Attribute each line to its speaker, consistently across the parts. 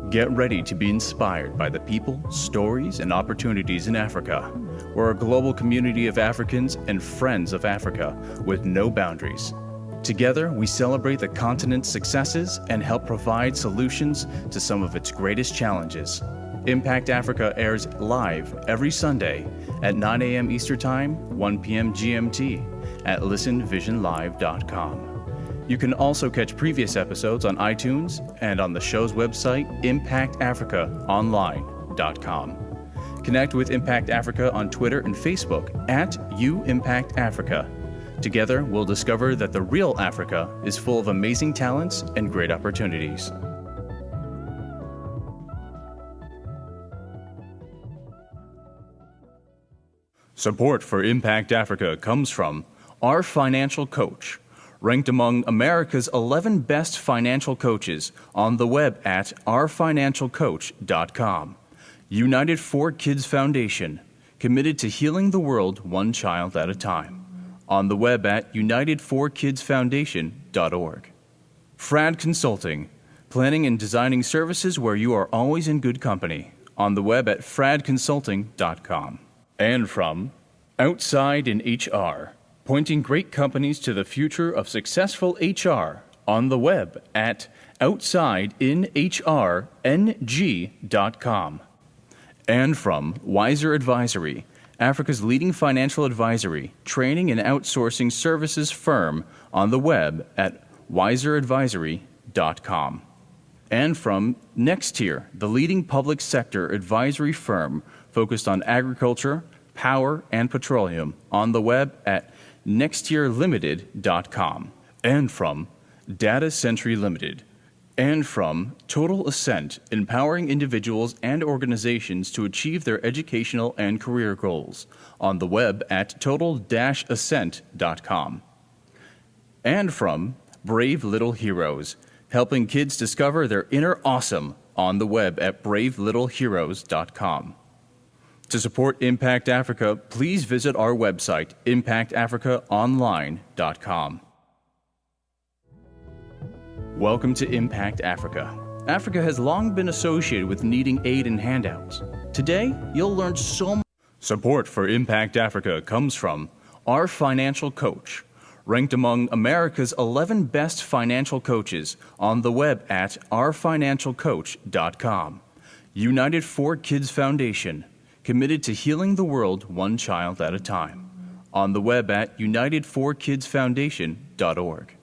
Speaker 1: Get ready to be inspired by the people, stories, and opportunities in Africa. We're a global community of Africans and friends of Africa with no boundaries. Together, we celebrate the continent's successes and help provide solutions to some of its greatest challenges. Impact Africa airs live every Sunday at 9 a.m. Eastern Time, 1 p.m. GMT at listenvisionlive.com. You can also catch previous episodes on iTunes and on the show's website, impactafricaonline.com. Connect with Impact Africa on Twitter and Facebook at @UImpactAfrica. Together, we'll discover that the real Africa is full of amazing talents and great opportunities. Support for Impact Africa comes from Our Financial Coach, ranked among America's 11 best financial coaches on the web at ourfinancialcoach.com. United for Kids Foundation, committed to healing the world one child at a time. On the web at unitedforkidsfoundation.org. Frad Consulting, planning and designing services where you are always in good company. On the web at fradconsulting.com. And from Outside in HR, pointing great companies to the future of successful HR. On the web at outsideinhrng.com. And from Wiser Advisory, Africa's leading financial advisory, training and outsourcing services firm. On the web at wiseradvisory.com. And from Nextier, the leading public sector advisory firm focused on agriculture, power, and petroleum. On the web at nextierlimited.com. And from Data Century Limited. And from Total Ascent, empowering individuals and organizations to achieve their educational and career goals. On the web at total-ascent.com. And from Brave Little Heroes, helping kids discover their inner awesome. On the web at bravelittleheroes.com. To support Impact Africa, please visit our website, impactafricaonline.com. Welcome to Impact Africa. Africa has long been associated with needing aid and handouts. Today, you'll learn so much. Support for Impact Africa comes from Our Financial Coach, ranked among America's 11 best financial coaches on the web at ourfinancialcoach.com. United for Kids Foundation, committed to healing the world one child at a time. On the web at unitedforkidsfoundation.org.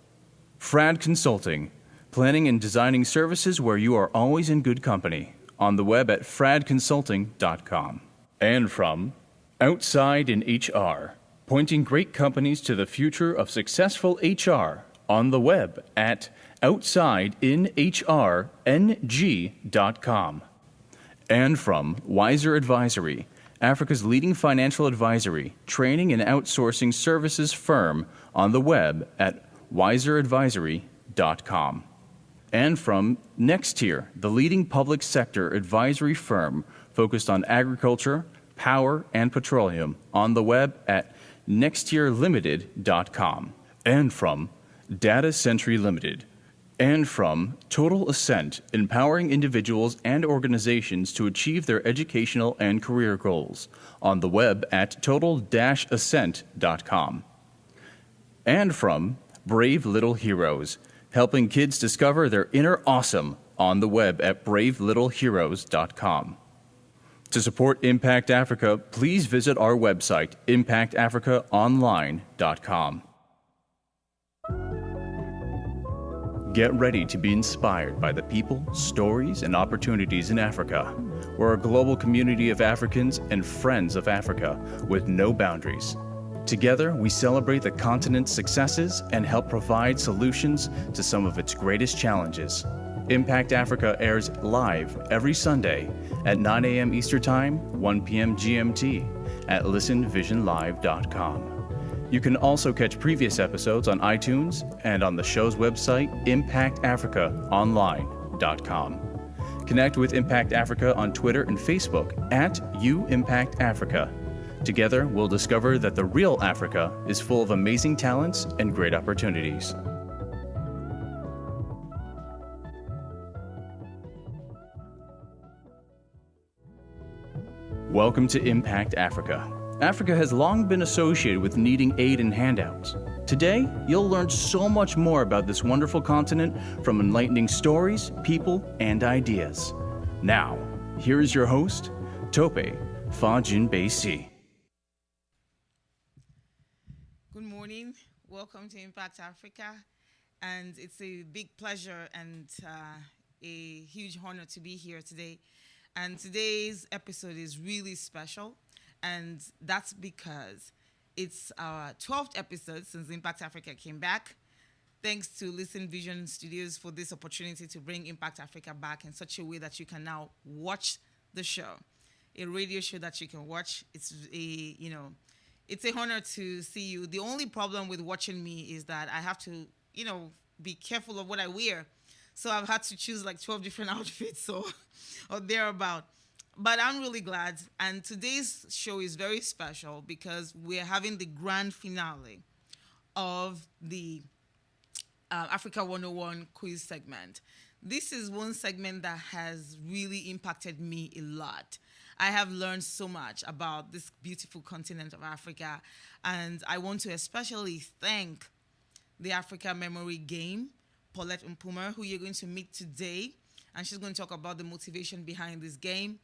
Speaker 1: Frad Consulting, planning and designing services where you are always in good company. On the web at fradconsulting.com. And from Outside in HR, pointing great companies to the future of successful HR. On the web at outsideinhrng.com. And from Wiser Advisory, Africa's leading financial advisory, training and outsourcing services firm. On the web at wiseradvisory.com. And from Nextier, the leading public sector advisory firm focused on agriculture, power, and petroleum. On the web at nextierlimited.com. And from Data Century Limited. And from Total Ascent, empowering individuals and organizations to achieve their educational and career goals. On the web at total-ascent.com. And from Brave Little Heroes, helping kids discover their inner awesome. On the web at bravelittleheroes.com. To support Impact Africa, please visit our website, impactafricaonline.com. Get ready to be inspired by the people, stories, and opportunities in Africa. We're a global community of Africans and friends of Africa with no boundaries. Together, we celebrate the continent's successes and help provide solutions to some of its greatest challenges. Impact Africa airs live every Sunday at 9 a.m. Eastern Time, 1 p.m. GMT at listenvisionlive.com. You can also catch previous episodes on iTunes and on the show's website, impactafricaonline.com. Connect with Impact Africa on Twitter and Facebook at @UImpactAfrica. Together, we'll discover that the real Africa is full of amazing talents and great opportunities. Welcome to Impact Africa. Africa has long been associated with needing aid and handouts. Today, you'll learn so much more about this wonderful continent from enlightening stories, people, and ideas. Now, here is your host, Tope Fajingbesi.
Speaker 2: Good morning. Welcome to Impact Africa. And it's a big pleasure and a huge honor to be here today. And today's episode is really special. And that's because it's our 12th episode since Impact Africa came back. Thanks to Listen Vision Studios for this opportunity to bring Impact Africa back in such a way that you can now watch the show. A radio show that you can watch. It's an honor to see you. The only problem with watching me is that I have to, be careful of what I wear. So I've had to choose like 12 different outfits or thereabout. But I'm really glad. And today's show is very special because we're having the grand finale of the Africa 101 quiz segment. This is one segment that has really impacted me a lot. I have learned so much about this beautiful continent of Africa. And I want to especially thank the Africa Memory Game, Paulette Mpouma, who you're going to meet today. And she's going to talk about the motivation behind this game.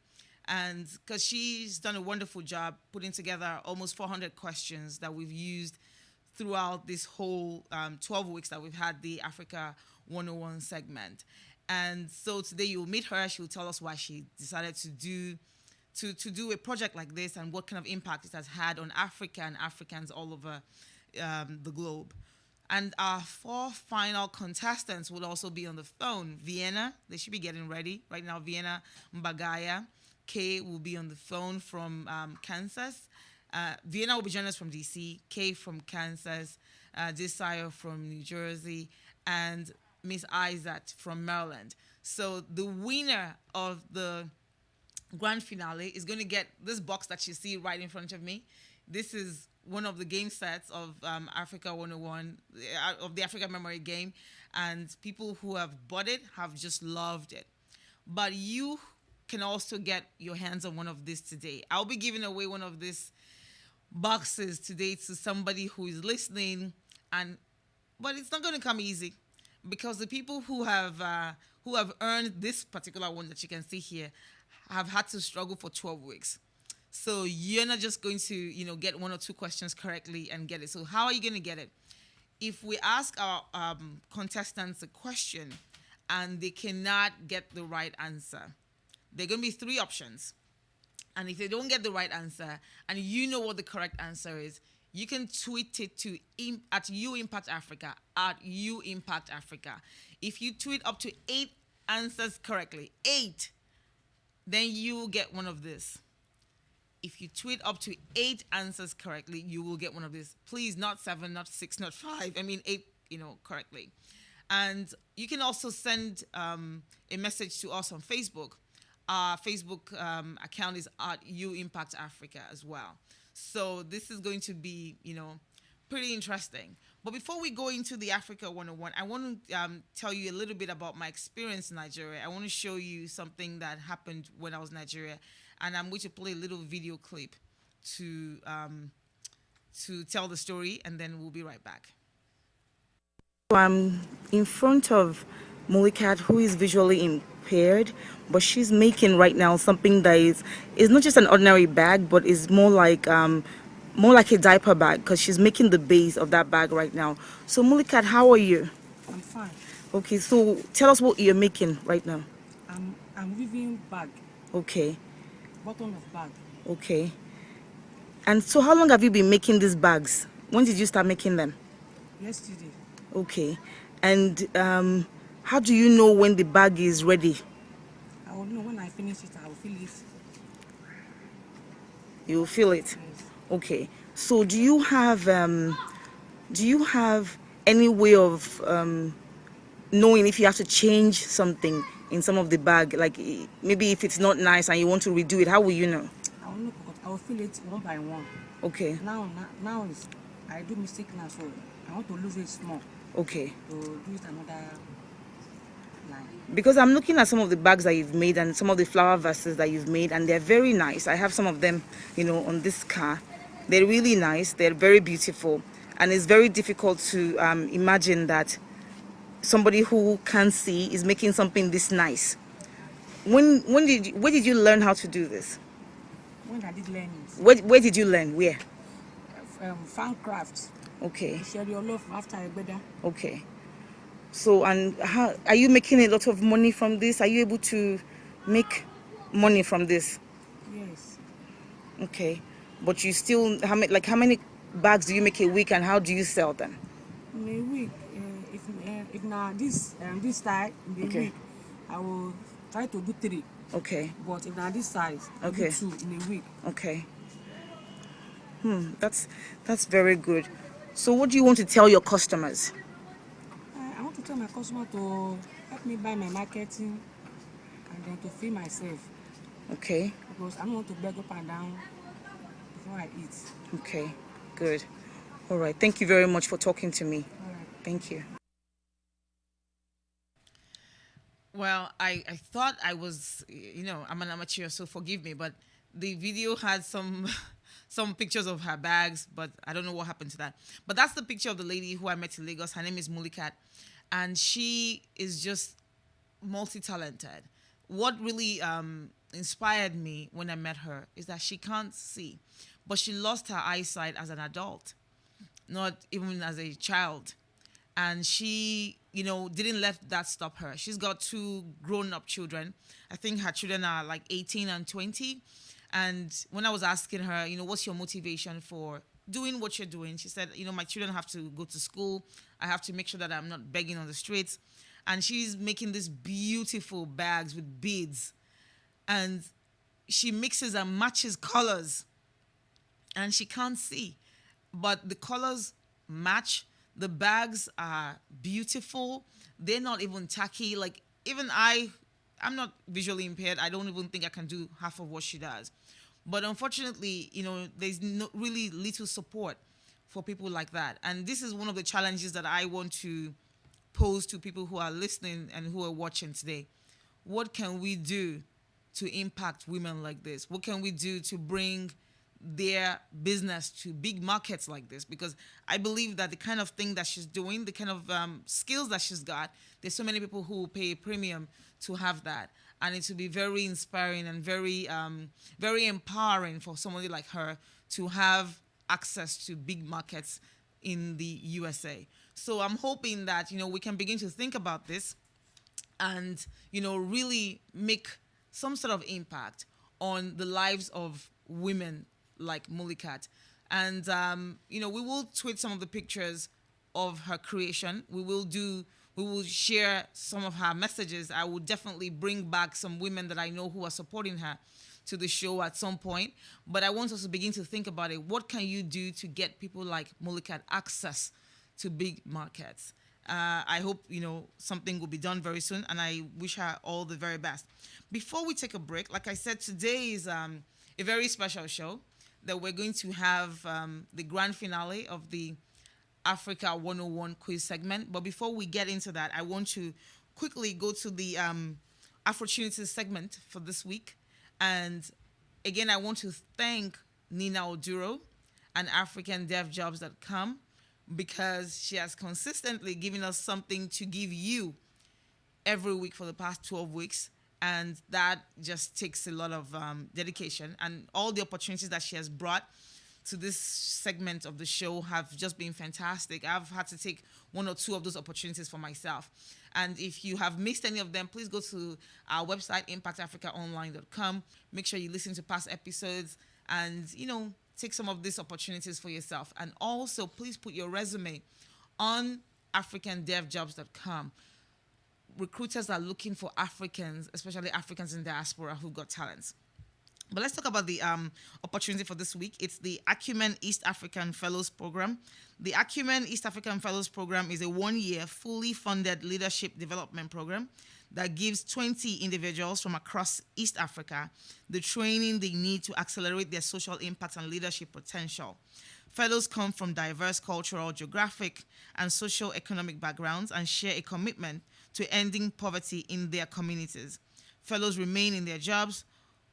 Speaker 2: And because she's done a wonderful job putting together almost 400 questions that we've used throughout this whole 12 weeks that we've had the Africa 101 segment. And so today you'll meet her. She'll tell us why she decided to do a project like this and what kind of impact it has had on Africa and Africans all over the globe. And our 4 final contestants will also be on the phone. Vienna, they should be getting ready. Right now, Vienna, Mbagaya. Kay will be on the phone from Kansas. Vienna will be joining us from DC. Kay from Kansas. Desayo from New Jersey. And Miss Aizat from Maryland. So the winner of the grand finale is going to get this box that you see right in front of me. This is one of the game sets of Africa 101, of the Africa Memory Game, and people who have bought it have just loved it. But you can also get your hands on one of these today. I'll be giving away one of these boxes today to somebody who is listening, but it's not going to come easy because the people who have earned this particular one that you can see here have had to struggle for 12 weeks. So you're not just going to, get 1 or 2 questions correctly and get it. So how are you going to get it? If we ask our contestants a question and they cannot get the right answer, there are going to be 3 options. And if they don't get the right answer and you know what the correct answer is, you can tweet it to at @UImpactAfrica, @UImpactAfrica. If you tweet up to 8 answers correctly, 8, then you will get one of this. If you tweet up to 8 answers correctly, you will get one of these. Please, not 7, not 6, not 5. 8, correctly. And you can also send a message to us on Facebook. Our Facebook account is @UImpactAfrica as well. So this is going to be, pretty interesting. But before we go into the Africa 101, I want to tell you a little bit about my experience in Nigeria. I want to show you something that happened when I was in Nigeria. And I'm going to play a little video clip to tell the story, and then we'll be right back.
Speaker 3: I'm in front of Mulikat, who is visually impaired, but she's making right now something that is not just an ordinary bag, but is more like a diaper bag, because she's making the base of that bag right now. So Mulikat, how are you?
Speaker 4: I'm fine.
Speaker 3: Okay, so tell us what you're making right now.
Speaker 4: I'm weaving bag.
Speaker 3: Okay.
Speaker 4: Bottom of bag.
Speaker 3: Okay. And so how long have you been making these bags? When did you start making them?
Speaker 4: Yesterday.
Speaker 3: Okay. And how do you know when the bag is ready?
Speaker 4: I will know when I finish it. I will feel it.
Speaker 3: You will feel it?
Speaker 4: Yes.
Speaker 3: Okay. So do you have any way of knowing if you have to change something in some of the bag? Like maybe if it's not nice and you want to redo it, how will you know?
Speaker 4: I will know. I will feel it one by one.
Speaker 3: Okay.
Speaker 4: Now I do mistake now, so I want to lose it small.
Speaker 3: Okay.
Speaker 4: To do it another. 9.
Speaker 3: Because I'm looking at some of the bags that you've made and some of the flower vases that you've made, and they're very nice. I have some of them, on this car. They're really nice. They're very beautiful, and it's very difficult to imagine that somebody who can't see is making something this nice. Where did you learn how to do this?
Speaker 4: When I did learn it,
Speaker 3: Where did you learn? Where?
Speaker 4: fan craft.
Speaker 3: Okay.
Speaker 4: Share your love after a better.
Speaker 3: Okay. So, and how are you making a lot of money from this? Are you able to make money from this?
Speaker 4: Yes.
Speaker 3: Okay. But you still, how many bags do you make a week, and how do you sell them?
Speaker 4: In a week, if now this style in the
Speaker 3: Okay.
Speaker 4: week, I will try to do 3.
Speaker 3: Okay.
Speaker 4: But if now this size, I
Speaker 3: Okay.
Speaker 4: do 2 in a week.
Speaker 3: Okay. That's very good. So what do you want to tell your customers?
Speaker 4: I want to tell my customer to help me buy my marketing and then to feed myself,
Speaker 3: Okay.
Speaker 4: because I don't want to beg up and down before I eat.
Speaker 3: Okay. Good. All right. Thank you very much for talking to me.
Speaker 4: All right.
Speaker 3: Thank you.
Speaker 2: Well, I thought I was, I'm an amateur, so forgive me, but the video had some some pictures of her bags, but I don't know what happened to that. But that's the picture of the lady who I met in Lagos. Her name is Mulikat, and she is just multi-talented. What really inspired me when I met her is that she can't see, but she lost her eyesight as an adult, not even as a child. And she, didn't let that stop her. She's got 2 grown-up children. I think her children are like 18 and 20. And when I was asking her, what's your motivation for doing what you're doing? She said, my children have to go to school. I have to make sure that I'm not begging on the streets. And she's making these beautiful bags with beads. And she mixes and matches colors. And she can't see. But the colors match. The bags are beautiful. They're not even tacky. Like, even I'm not visually impaired. I don't even think I can do half of what she does. But unfortunately, there's really little support for people like that. And this is one of the challenges that I want to pose to people who are listening and who are watching today. What can we do to impact women like this? What can we do to bring their business to big markets like this? Because I believe that the kind of thing that she's doing, the kind of skills that she's got, there's so many people who will pay a premium to have that. And it will be very inspiring and very, very empowering for somebody like her to have access to big markets in the USA. So I'm hoping that, we can begin to think about this and, really make some sort of impact on the lives of women like Mulikat. And, we will tweet some of the pictures of her creation. We will share some of her messages. I will definitely bring back some women that I know who are supporting her to the show at some point. But I want us to begin to think about it. What can you do to get people like Mulikat access to big markets? I hope, something will be done very soon, and I wish her all the very best. Before we take a break, like I said, today is a very special show that we're going to have the grand finale of the Africa 101 quiz segment. But before we get into that, I want to quickly go to the Afrochunities segment for this week. And again, I want to thank Nina Oduro and AfricanDevJobs.com, because she has consistently given us something to give you every week for the past 12 weeks. And that just takes a lot of dedication. And all the opportunities that she has brought to this segment of the show have just been fantastic. I've had to take 1 or 2 of those opportunities for myself. And if you have missed any of them, please go to our website, impactafricaonline.com. Make sure you listen to past episodes and, take some of these opportunities for yourself. And also, please put your resume on AfricanDevJobs.com. Recruiters are looking for Africans, especially Africans in diaspora who've got talents. But let's talk about the opportunity for this week. It's the Acumen East African Fellows Program. The Acumen East African Fellows Program is a 1-year, fully funded leadership development program that gives 20 individuals from across East Africa the training they need to accelerate their social impact and leadership potential. Fellows come from diverse cultural, geographic, and socio-economic backgrounds and share a commitment to ending poverty in their communities. Fellows remain in their jobs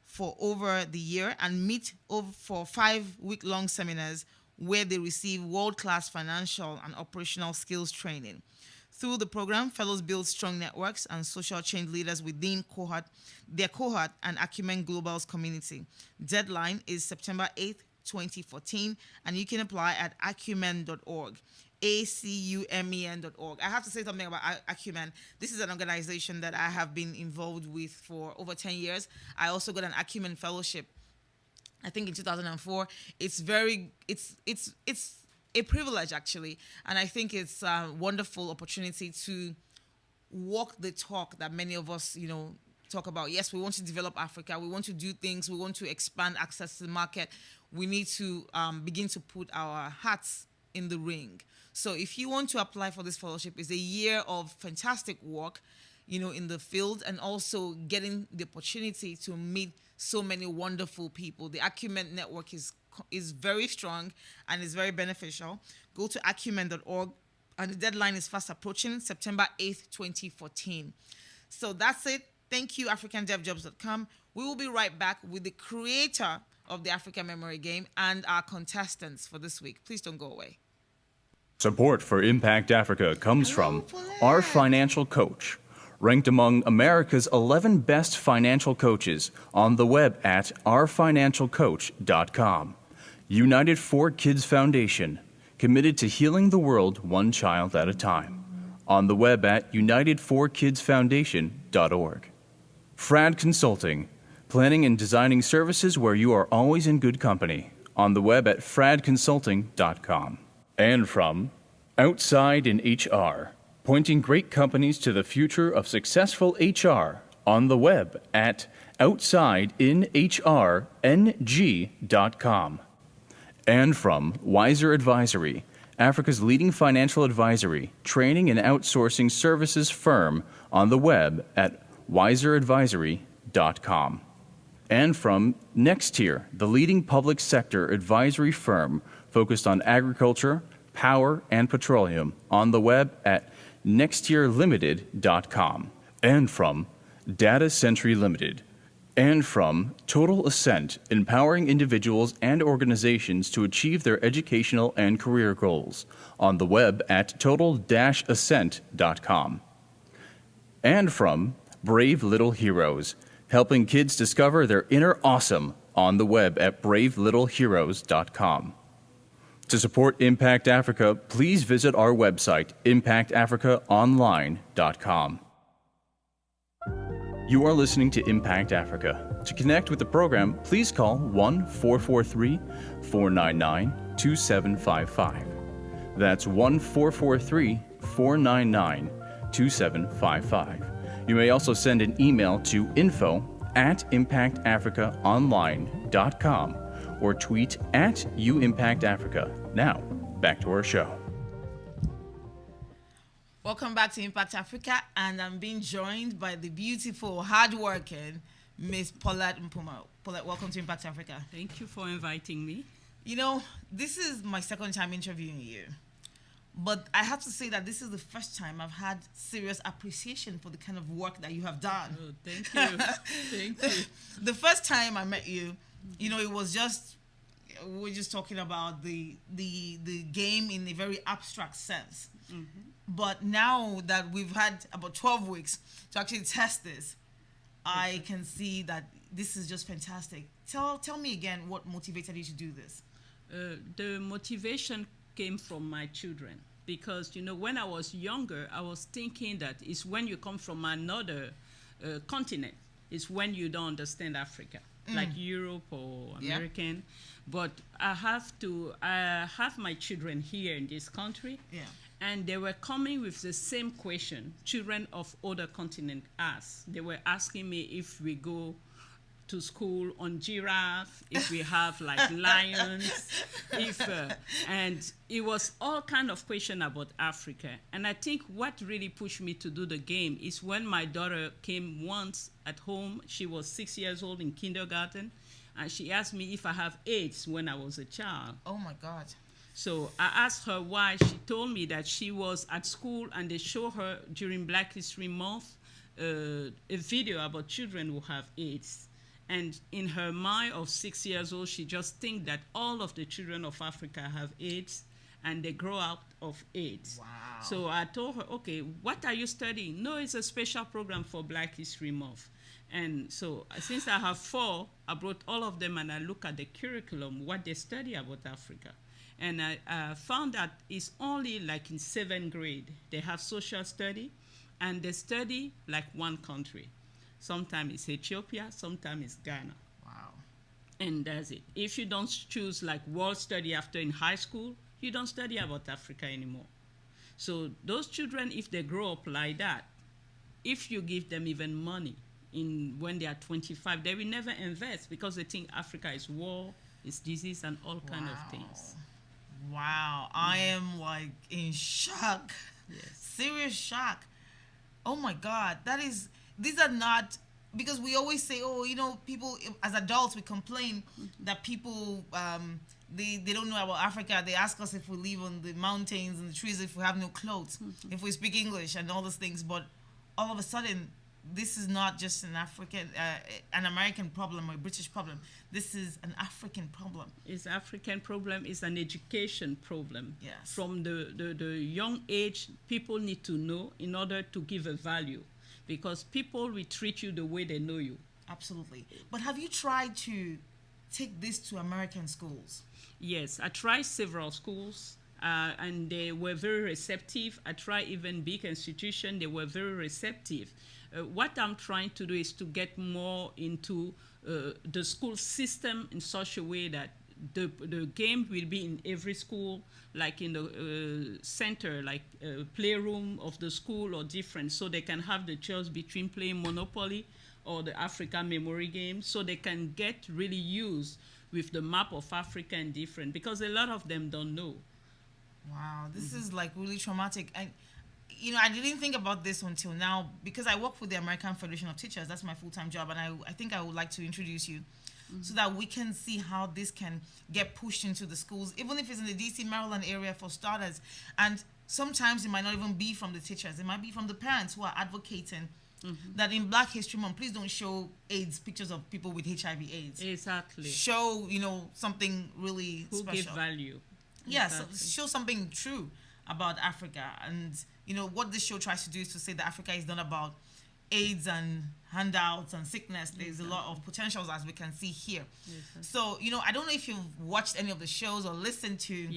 Speaker 2: for over the year and meet for 5-week-long seminars where they receive world-class financial and operational skills training. Through the program, fellows build strong networks and social change leaders within their cohort and Acumen Global's community. Deadline is September 8th, 2014, and you can apply at acumen.org. acumen.org. I have to say something about Acumen. This is an organization that I have been involved with for over 10 years. I also got an Acumen fellowship, I think in 2004. It's a privilege, actually, and I think it's a wonderful opportunity to walk the talk that many of us, talk about. Yes, we want to develop Africa. We want to do things. We want to expand access to the market. We need to begin to put our hats in the ring. So if you want to apply for this fellowship, it's a year of fantastic work, in the field, and also getting the opportunity to meet so many wonderful people. The Acumen network is very strong and is very beneficial. Go to acumen.org, and the deadline is fast approaching, September 8th, 2014. So that's it. Thank you, AfricanDevJobs.com. We will be right back with the creator of the Africa Memory Game and our contestants for this week. Please don't go away.
Speaker 1: Support for Impact Africa comes from Our Financial Coach, ranked among America's 11 best financial coaches on the web at ourfinancialcoach.com. United 4 Kids Foundation, committed to healing the world one child at a time. On the web at united4kidsfoundation.org. Frad Consulting, planning and designing services where you are always in good company. On the web at fradconsulting.com. And from Outside in HR, pointing great companies to the future of successful HR. On the web at outsideinhrng.com. And from Wiser Advisory, Africa's leading financial advisory, training and outsourcing services firm. On the web at wiseradvisory.com. And from Nextier, the leading public sector advisory firm focused on agriculture, power, and petroleum. On the web at nextierlimited.com. And from Data Century Limited. And from Total Ascent, empowering individuals and organizations to achieve their educational and career goals. On the web at total-ascent.com. And from Brave Little Heroes, helping kids discover their inner awesome. On the web at bravelittleheroes.com. To support Impact Africa, please visit our website, impactafricaonline.com. You are listening to Impact Africa. To connect with the program, please call 1-443-499-2755. That's 1-443-499-2755. You may also send an email to info@impactafricaonline.com or tweet @UImpactAfrica. Now, back to our show.
Speaker 2: Welcome back to Impact Africa, and I'm being joined by the beautiful, hardworking Miss Paulette Mpouma. Paulette, welcome to Impact Africa.
Speaker 5: Thank you for inviting me.
Speaker 2: This is my second time interviewing you, but I have to say that this is the first time I've had serious appreciation for the kind of work that you have done.
Speaker 5: Oh, thank you. Thank you.
Speaker 2: The first time I met you, it was we were just talking about the game in a very abstract sense. Mm-hmm. But now that we've had about 12 weeks to actually test this, I can see that this is just fantastic. Tell me again what motivated you to do this.
Speaker 5: The motivation came from my children because, when I was younger, I was thinking that it's when you come from another continent, it's when you don't understand Africa, like Europe or American. Yeah. But I have my children here in this country. Yeah. And they were coming with the same question children of other continents ask. They were asking me if we go to school on giraffe, if we have lions, and it was all kind of question about Africa. And I think what really pushed me to do the game is when my daughter came once at home. She was 6 years old in kindergarten, and she asked me if I have AIDS when I was a child.
Speaker 2: Oh my God.
Speaker 5: So I asked her why. She told me that she was at school and they show her during Black History Month a video about children who have AIDS. And in her mind of 6 years old, she just thinks that all of the children of Africa have AIDS and they grow out of AIDS.
Speaker 2: Wow.
Speaker 5: So I told her, okay, what are you studying? No, it's a special program for Black History Month. And so since I have 4, I brought all of them and I look at the curriculum, what they study about Africa. And I found that it's only like in 7th grade, they have social study and they study like one country. Sometimes it's Ethiopia, sometimes it's Ghana.
Speaker 2: Wow.
Speaker 5: And that's it. If you don't choose like world study after in high school, you don't study about Africa anymore. So those children, if they grow up like that, if you give them even money when they are 25, they will never invest because they think Africa is war, is disease, and all kind of things.
Speaker 2: Wow, I am like in shock.
Speaker 5: Yes.
Speaker 2: Serious shock. Oh my God, these are not, because we always say, oh, you know, people, as adults, we complain that people, they don't know about Africa. They ask us if we live on the mountains and the trees, if we have no clothes, if we speak English and all those things. But all of a sudden, this is not just an American problem or a British problem. This is an African problem.
Speaker 5: It's an African problem. It's an education problem.
Speaker 2: Yes.
Speaker 5: From the young age, people need to know in order to give a value, because people will treat you the way they know you.
Speaker 2: Absolutely. But have you tried to take this to American schools?
Speaker 5: Yes, I tried several schools. And they were very receptive. I tried even big institutions, they were very receptive. What I'm trying to do is to get more into the school system in such a way that the game will be in every school, like in the center, like playroom of the school or different, so they can have the choice between playing Monopoly or the Africa memory game, so they can get really used with the map of Africa and different, because a lot of them don't know.
Speaker 2: Wow, this is like really traumatic. And, you know, I didn't think about this until now, because I work with the American Federation of Teachers. That's my full-time job. And I think I would like to introduce you so that we can see how this can get pushed into the schools, even if it's in the DC, Maryland area for starters. And sometimes it might not even be from the teachers. It might be from the parents who are advocating that in Black History Month, please don't show AIDS, pictures of people with HIV/AIDS.
Speaker 5: Exactly.
Speaker 2: Show, you know, something really
Speaker 5: Who
Speaker 2: special.
Speaker 5: give value.
Speaker 2: Yes,
Speaker 5: Exactly.
Speaker 2: show something true about Africa. And, you know, what this show tries to do is to say that Africa is not about AIDS and handouts and sickness. There's a lot of potentials, as we can see here. So, you know, I don't know if you've watched any of the shows or listened to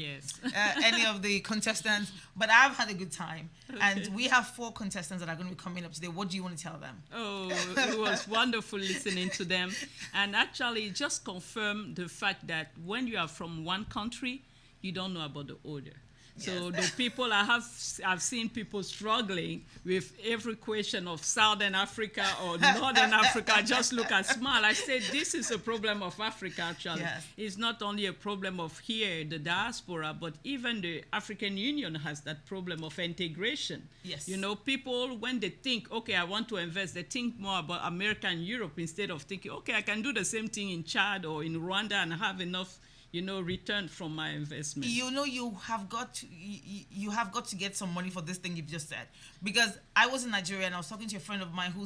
Speaker 2: any of the contestants, but I've had a good time. And we have 4 contestants that are going to be coming up today. What do you want to tell them?
Speaker 5: Oh, it was wonderful listening to them. And actually, it just confirmed the fact that when you are from one country, you don't know about the other. So the people, I've seen people struggling with every question of Southern Africa or Northern Africa. I just look and smile. I said, this is a problem of Africa, actually.
Speaker 2: Yes.
Speaker 5: It's not only a problem of here, the diaspora, but even the African Union has that problem of integration.
Speaker 2: Yes.
Speaker 5: You know, people, when they think, okay, I want to invest, they think more about America and Europe instead of thinking, okay, I can do the same thing in Chad or in Rwanda and have enough, you know, return from my investment.
Speaker 2: You know, you have got to get some money for this thing you've just said. Because I was in Nigeria and I was talking to a friend of mine who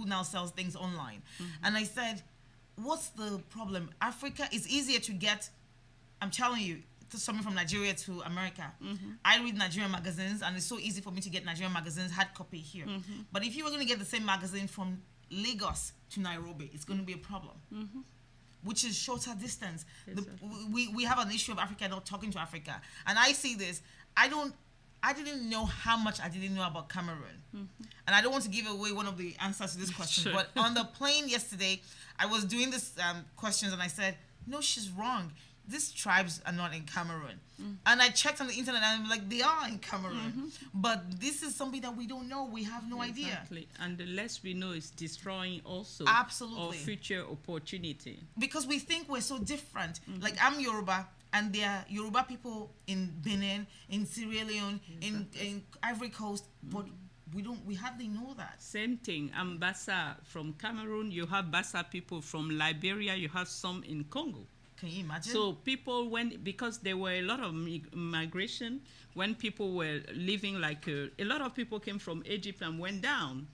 Speaker 2: now sells things online. And I said, what's the problem? Africa is easier to get, I'm telling you, something from Nigeria to America. I read Nigerian magazines and it's so easy for me to get Nigerian magazines hard copy here. But if you were going to get the same magazine from Lagos to Nairobi, it's going to be a problem. Which is shorter distance. We have an issue of Africa not talking to Africa. And I see this. I didn't know how much I didn't know about Cameroon. And I don't want to give away one of the answers to this question.
Speaker 5: Sure.
Speaker 2: But on the plane yesterday, I was doing this questions and I said, no, she's wrong. These tribes are not in Cameroon. And I checked on the internet and I'm like, they are in Cameroon. But this is something that we don't know. We have no idea.
Speaker 5: Exactly. And the less we know is destroying also
Speaker 2: Absolutely.
Speaker 5: our future opportunity.
Speaker 2: Because we think we're so different. Like, I'm Yoruba, and there are Yoruba people in Benin, in Sierra Leone, in Ivory Coast, but we hardly know that.
Speaker 5: Same thing. I'm Bassa from Cameroon. You have Bassa people from Liberia. You have some in Congo.
Speaker 2: Can you imagine?
Speaker 5: So people because there were a lot of migration, when people were living a lot of people came from Egypt and went down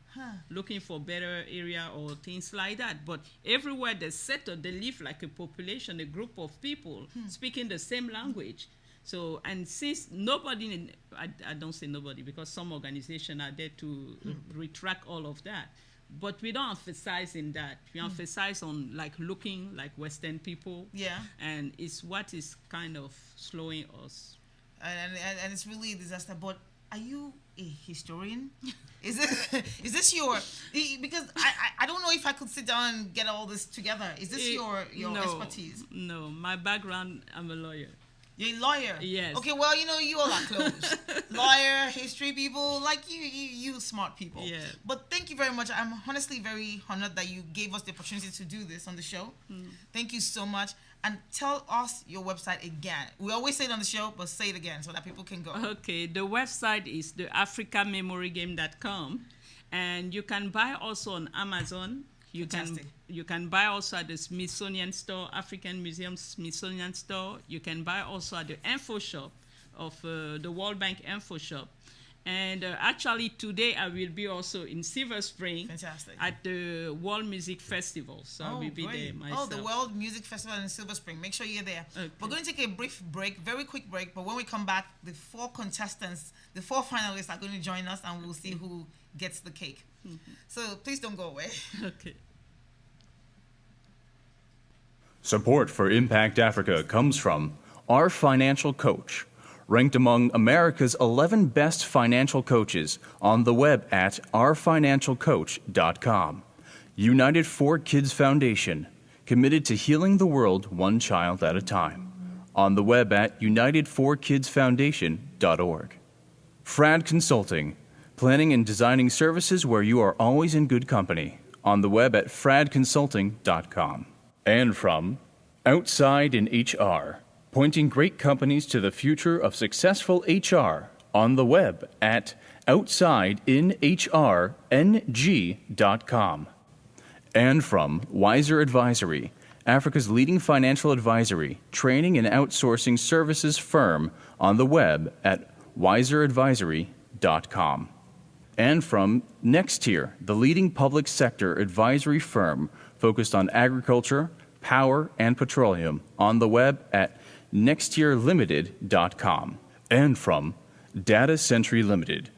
Speaker 5: looking for better area or things like that. But everywhere they settled, they live like a population, a group of people speaking the same language. So, and since nobody, I don't say nobody because some organizations are there to retract all of that. But we don't emphasize in that. We emphasize on looking like Western people. Yeah. And it's what is kind of slowing us.
Speaker 2: And it's really a disaster. But are you a historian? Is this your? Because I don't know if I could sit down and get all this together. Is this your expertise?
Speaker 5: No, my background, I'm a lawyer.
Speaker 2: You're a lawyer?
Speaker 5: Yes.
Speaker 2: Okay, well, you all are close. Lawyer, history people, like you smart people. Yeah. But thank you very much. I'm honestly very honored that you gave us the opportunity to do this on the show. Thank you so much. And tell us your website again. We always say it on the show, but say it again so that people can go.
Speaker 5: Okay, the website is the africamemorygame.com. And you can buy also on Amazon. You can buy also at the Smithsonian store, African Museum Smithsonian store. You can buy also at the info shop of the World Bank info shop. And actually today I will be also in Silver Spring at the World Music Festival. So I will be there myself.
Speaker 2: Oh, the World Music Festival in Silver Spring. Make sure you're there. Okay. We're going to take a brief break, very quick break. But when we come back, the 4 contestants, the 4 finalists are going to join us and we'll see who gets the cake. So please don't go away.
Speaker 5: Okay.
Speaker 1: Support for Impact Africa comes from Our Financial Coach, ranked among America's 11 best financial coaches on the web at ourfinancialcoach.com. United 4 Kids Foundation, committed to healing the world one child at a time. On the web at united4kidsfoundation.org. Frad Consulting, planning and designing services where you are always in good company. On the web at fradconsulting.com. And from Outside in HR, pointing great companies to the future of successful HR. On the web at outsideinhrng.com. And from Wiser Advisory, Africa's leading financial advisory, training and outsourcing services firm. On the web at wiseradvisory.com. And from Nextier, the leading public sector advisory firm focused on agriculture, power, and petroleum. On the web at nextierlimited.com. And from Data Century Limited.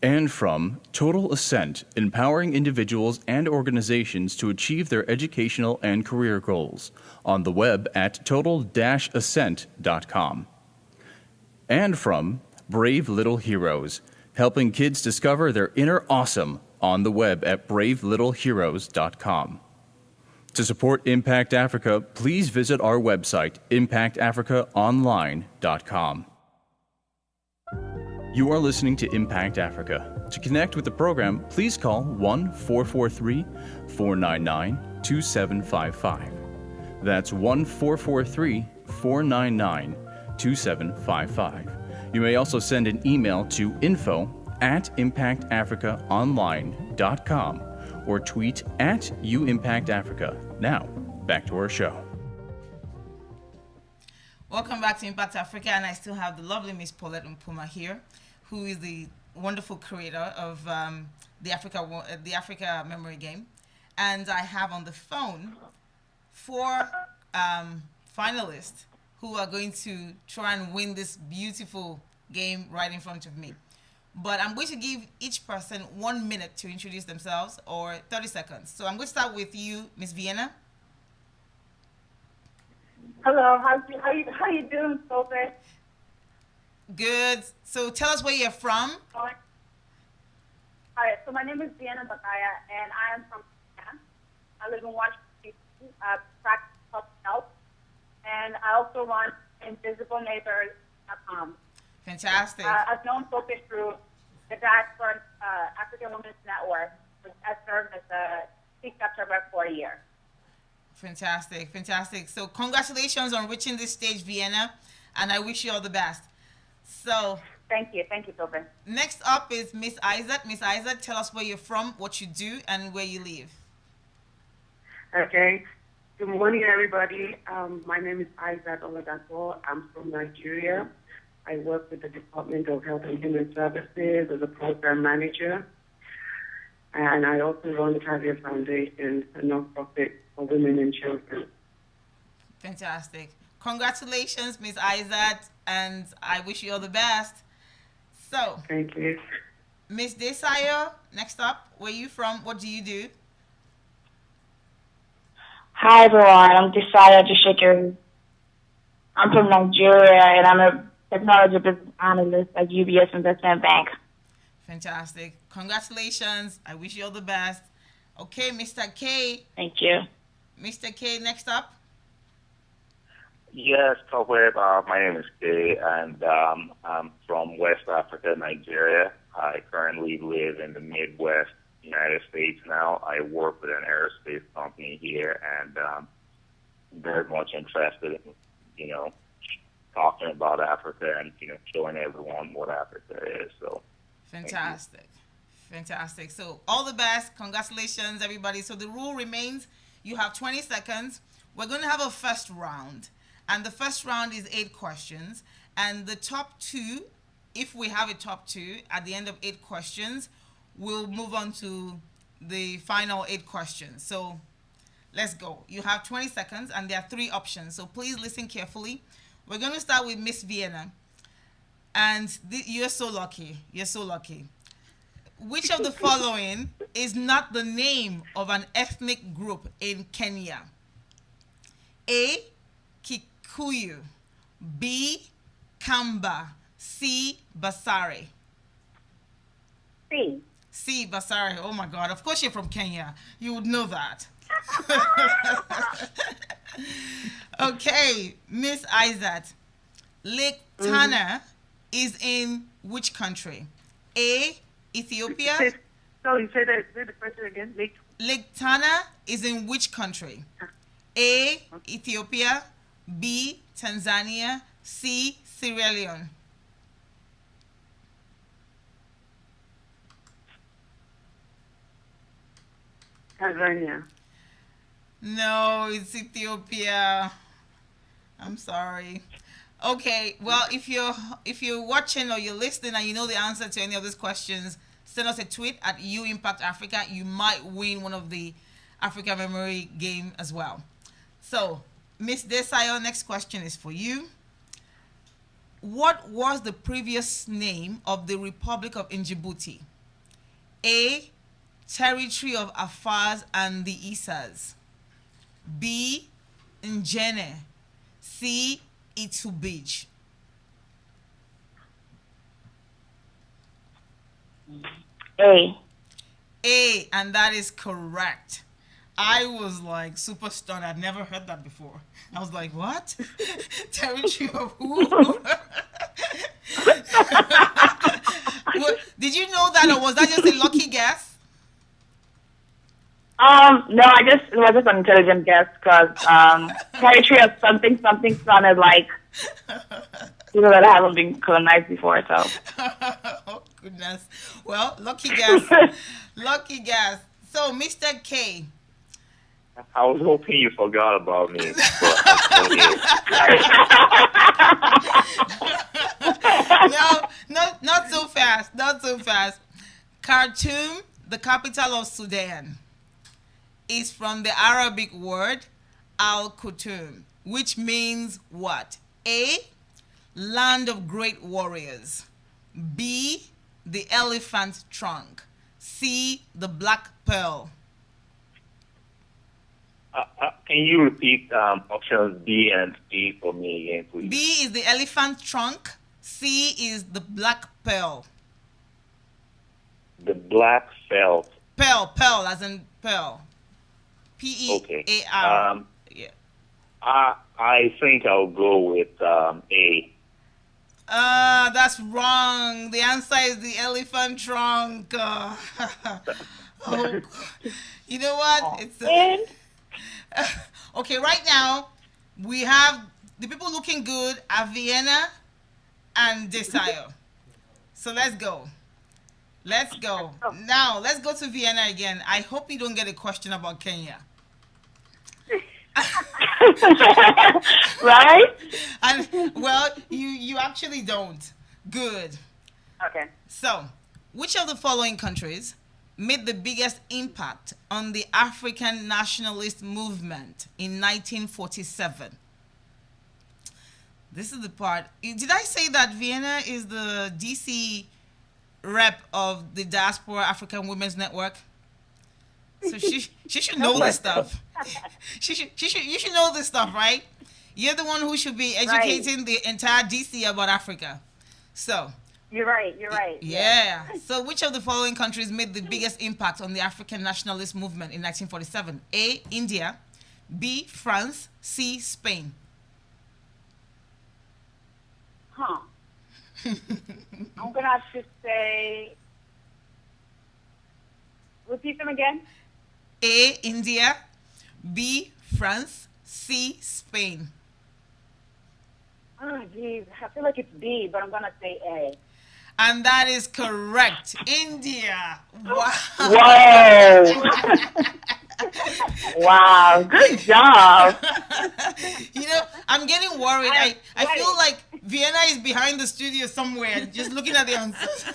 Speaker 1: And from Total Ascent, empowering individuals and organizations to achieve their educational and career goals. On the web at total-ascent.com. And from Brave Little Heroes, helping kids discover their inner awesome. On the web at bravelittleheroes.com. To support Impact Africa, please visit our website, impactafricaonline.com. You are listening to Impact Africa. To connect with the program, please call 1-443-499-2755. That's 1-443-499-2755. You may also send an email to info@impactafricaonline.com or tweet @UImpactAfrica. Now, back to our show.
Speaker 2: Welcome back to Impact Africa, and I still have the lovely Miss Paulette Mpouma here, who is the wonderful creator of the Africa Memory Game. And I have on the phone 4 finalists who are going to try and win this beautiful game right in front of me. But I'm going to give each person 1 minute to introduce themselves, or 30 seconds. So I'm going to start with you, Miss Vienna.
Speaker 6: Hello, how you doing, Tope?
Speaker 2: Good. So tell us where you're from.
Speaker 6: All right, so my name is Vienna Bakaya, and I am from Vienna. I live in Washington, D.C., practice public health, and I also run InvisibleNeighbors.com.
Speaker 2: Fantastic.
Speaker 6: I've known Tope through the Diaspora African Women's Network, which has served as a chief chapter for a year.
Speaker 2: Fantastic, fantastic. So congratulations on reaching this stage, Vienna, and I wish you all the best. So
Speaker 6: thank you, Tope.
Speaker 2: Next up is Miss Aizat. Miss Aizat, tell us where you're from, what you do, and where you live.
Speaker 7: Okay. Good morning, everybody. My name is Aizat and I'm from Nigeria. I work with the Department of Health and Human Services as a program manager. And I also run the Career Foundation, a nonprofit for women and children.
Speaker 2: Fantastic. Congratulations, Ms. Aizat, and I wish you all the best. So,
Speaker 7: Thank you.
Speaker 2: Ms. Desayo, next up, where are you from? What do you do?
Speaker 8: Hi everyone, I'm Desayo Deshaker. I'm from Nigeria and I'm a technology business analyst at UBS Investment Bank.
Speaker 2: Fantastic. Congratulations. I wish you all the best. Okay, Mr. K.
Speaker 8: Thank you.
Speaker 2: Mr. K, next up.
Speaker 9: Yes, Tope, my name is Kay, and I'm from West Africa, Nigeria. I currently live in the Midwest United States now. I work with an aerospace company here, and very much interested in, talking about Africa and, showing everyone what Africa is. So,
Speaker 2: fantastic. Fantastic. So all the best. Congratulations, everybody. So the rule remains, you have 20 seconds. We're going to have a first round. And the first round is 8 questions. And the top 2, if we have a top 2, at the end of 8 questions, we'll move on to the final 8 questions. So let's go. You have 20 seconds, and there are 3 options. So please listen carefully. We're going to start with Miss Vienna. And you're so lucky. You're so lucky. Which of the following is not the name of an ethnic group in Kenya? A, Kikuyu. B, Kamba. C, Basari.
Speaker 6: C.
Speaker 2: C, Basari. Oh my God. Of course you're from Kenya. You would know that. Okay, Miss Aizat. Lake Tana is in which country? A, Ethiopia.
Speaker 7: You say the question again.
Speaker 2: Lake Tana is in which country? A, Ethiopia. B, Tanzania. C, Sierra Leone.
Speaker 7: Tanzania.
Speaker 2: No, it's Ethiopia. I'm sorry. Okay, well, if you're watching or you're listening and you know the answer to any of these questions, send us a tweet at @UImpactAfrica. You might win one of the Africa Memory game as well. So, Miss Desayo, next question is for you. What was the previous name of the Republic of Djibouti? A, Territory of Afars and the Isas. B, Njene. C, Itubij.
Speaker 8: A.
Speaker 2: A, and that is correct. I was like super stunned. I'd never heard that before. I was like, what? Territory of who? Did you know that, or was that just a lucky guess?
Speaker 8: No, it was just an intelligent guess because territory of something sounded like people that haven't been colonized before. So.
Speaker 2: Oh goodness. Well, lucky guess. Lucky guess. So, Mr. K.
Speaker 9: I was hoping you forgot about me.
Speaker 2: No, not so fast. Not so fast. Khartoum, the capital of Sudan, is from the Arabic word al-Kutum, which means what? A, land of great warriors. B, the elephant trunk. C, the black pearl.
Speaker 9: Can you repeat options B and C for me again, please?
Speaker 2: B is the elephant trunk. C is the black pearl.
Speaker 9: The black felt.
Speaker 2: Pearl, as in pearl. P-E-A-R.
Speaker 9: Okay.
Speaker 2: Yeah.
Speaker 9: I think I'll go with A.
Speaker 2: That's wrong. The answer is the elephant trunk. Oh, you know what? It's okay. Right now, we have the people looking good are Vienna and Desayo. So let's go. Let's go. Now, let's go to Vienna again. I hope you don't get a question about Kenya.
Speaker 8: Right?
Speaker 2: And well, you actually don't. Good.
Speaker 8: Okay.
Speaker 2: So, which of the following countries made the biggest impact on the African nationalist movement in 1947? This is the part. Did I say that Vienna is the DC rep of the Diaspora African Women's Network? So she should know this stuff. You should know this stuff, right? You're the one who should be educating the entire DC about Africa. So
Speaker 8: You're right.
Speaker 2: yeah. So which of the following countries made the biggest impact on the African nationalist movement in 1947? A, India. B, France. C, Spain.
Speaker 8: Huh. I'm going to have to say, repeat them again.
Speaker 2: A, India. B, France. C, Spain.
Speaker 8: Oh, geez. I feel like it's B, but I'm going to say A.
Speaker 2: And that is correct. India. Wow.
Speaker 8: Whoa. Wow. Good job.
Speaker 2: You know, I'm getting worried. I feel like Vienna is behind the studio somewhere, just looking at the answers.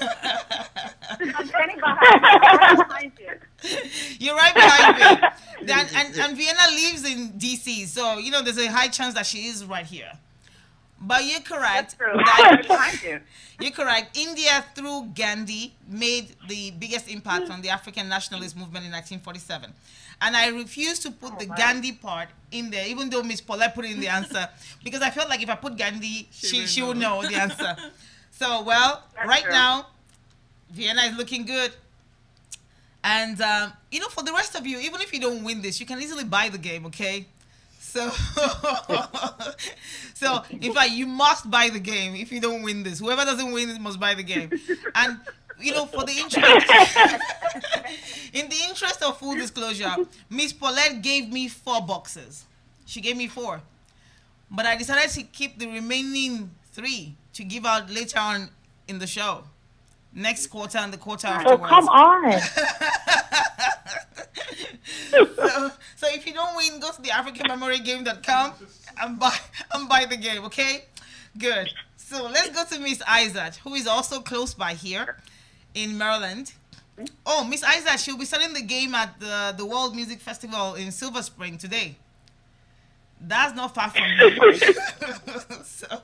Speaker 8: I'm standing behind you.
Speaker 2: You're right behind me. And Vienna lives in DC, so, you know, there's a high chance that she is right here. But you're correct.
Speaker 8: That's true. Behind you.
Speaker 2: You're correct. India, through Gandhi, made the biggest impact on the African nationalist movement in 1947. And I refuse to put the Gandhi part in there, even though Miss Paulette put it in the answer, because I felt like if I put Gandhi, she would know the answer. So, well,
Speaker 8: That's true.
Speaker 2: now, Vienna is looking good. And, you know, for the rest of you, even if you don't win this, you can easily buy the game, okay? So, in fact, you must buy the game if you don't win this. Whoever doesn't win this must buy the game. And, you know, for the interest, in the interest of full disclosure, Miss Paulette gave me 4 boxes. She gave me 4. But I decided to keep the remaining 3 to give out later on in the show. Next quarter and the quarter afterwards.
Speaker 8: Oh, come on.
Speaker 2: So if you don't win, go to the AfricanMemoryGame.com and buy the game, okay? Good. So let's go to Miss Aizat, who is also close by here in Maryland. Oh, Miss Aizat, she'll be starting the game at the World Music Festival in Silver Spring today. That's not far from you. So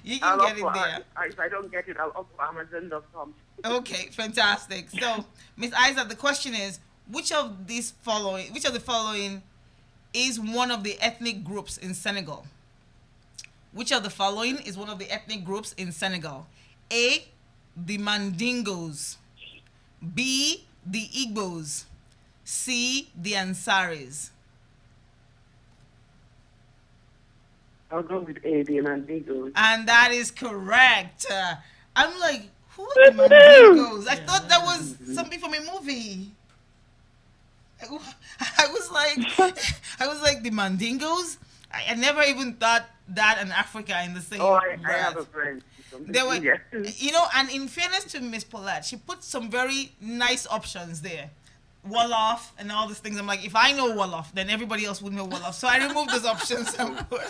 Speaker 2: you can get it there.
Speaker 7: If I don't get it, I'll up Amazon.com.
Speaker 2: Okay, fantastic. So, Miss Aizat, the question is, which of the following is one of the ethnic groups in Senegal? Which of the following is one of the ethnic groups in Senegal? A, the Mandingos. B, the Igbos. C, the Ansaris.
Speaker 7: I'll go with A, the Mandingos.
Speaker 2: And that is correct. I'm like, who are the Mandingos? I thought that was something from a movie. I was like the Mandingos. I never even thought that and Africa in the same.
Speaker 7: Oh, I
Speaker 2: breath.
Speaker 7: have a friend.
Speaker 2: There were, you know, and in fairness to Miss Paulette, she put some very nice options there. Wolof and all these things. I'm like, if I know Wolof, then everybody else would know Wolof. So I removed those options and put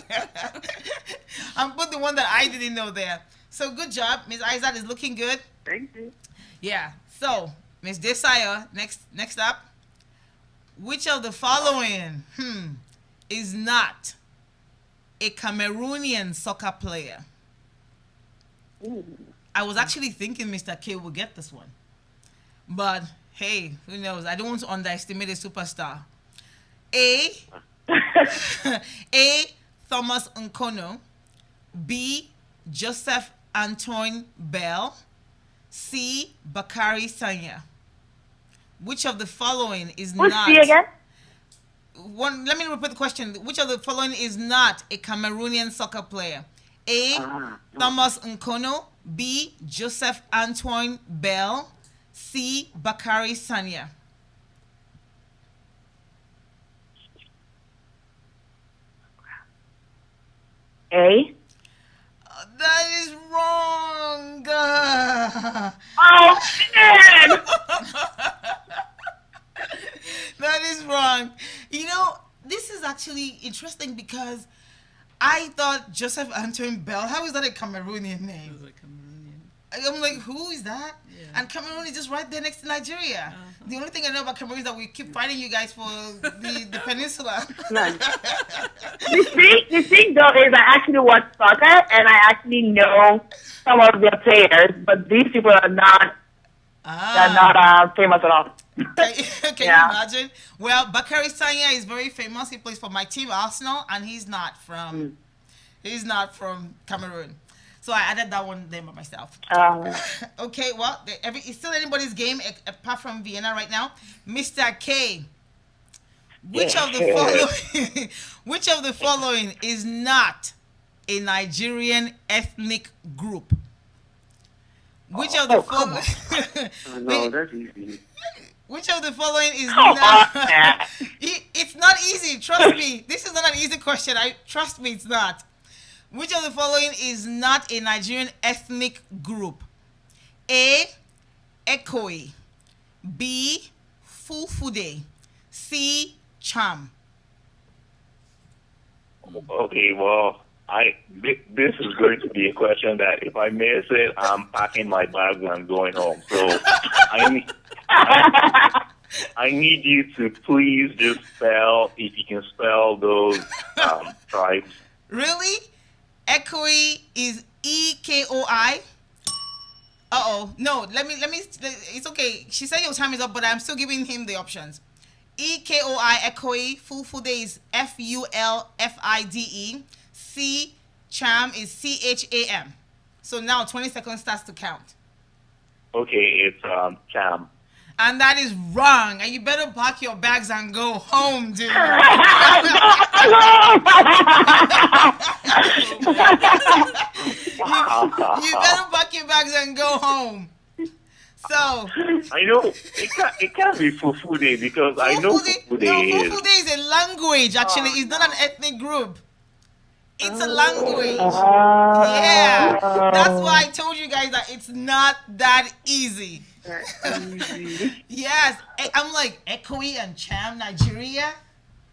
Speaker 2: the one that I didn't know there. So good job. Miss Aizat is looking good.
Speaker 7: Thank you.
Speaker 2: Yeah. So, Miss Desayo, next up. Which of the following is not a Cameroonian soccer player?
Speaker 7: Ooh.
Speaker 2: I was actually thinking Mr. K would get this one. But hey, who knows? I don't want to underestimate a superstar. A. Thomas Nkono. B. Joseph Antoine Bell. C. Bakari Sanya. Which of the following is
Speaker 8: What's
Speaker 2: not...
Speaker 8: C again?
Speaker 2: Let me repeat the question. Which of the following is not a Cameroonian soccer player? A. Thomas Nkono. B. Joseph Antoine Bell. C. Bakari Sanya.
Speaker 8: A.
Speaker 2: That is wrong.
Speaker 8: Oh, man.
Speaker 2: That is wrong. You know, this is actually interesting because I thought Joseph Antoine Bell, how is that a Cameroonian name?
Speaker 5: It's a Cameroonian.
Speaker 2: I'm like, who is that?
Speaker 5: Yeah.
Speaker 2: And Cameroon is just right there next to Nigeria. The only thing I know about Cameroon is that we keep fighting you guys for the peninsula.
Speaker 8: The thing though is I actually watch soccer and I actually know some of their players, but these people are not famous at all.
Speaker 2: Can you imagine? Well, Bakary Sagna is very famous. He plays for my team Arsenal, and he's not from Cameroon. So I added that one there by myself. Okay, well, it's still anybody's game apart from Vienna right now. Mr. K, which of the following is not a Nigerian ethnic group? Which of the following?
Speaker 7: No, that's easy.
Speaker 2: Which of the following is not? It's not easy. Trust me. This is not an easy question. Trust me, it's not. Which of the following is not a Nigerian ethnic group? A. Ekoi. B. Fulfude. C. Cham.
Speaker 9: Okay, well, this is going to be a question that if I miss it, I'm packing my bags and going home. So I need you to please just spell, if you can spell those tribes.
Speaker 2: Really? Ekoi is E-K-O-I. No, let me, it's okay. She said your time is up, but I'm still giving him the options. E-K-O-I, Ekoi. Fulfude is F-U-L-F-I-D-E. C, Cham is C-H-A-M. So now 20 seconds starts to count.
Speaker 9: Okay, it's Cham.
Speaker 2: And that is wrong. And you better pack your bags and go home, dude. you better pack your bags and go home. So
Speaker 9: I know it can't be Fulfude because I know Fulfude is.
Speaker 2: Fulfude is a language. Actually, it's not an ethnic group. It's a language. Yeah, that's why I told you guys that it's not that easy. Yes, I'm like Ekoi and Cham, Nigeria.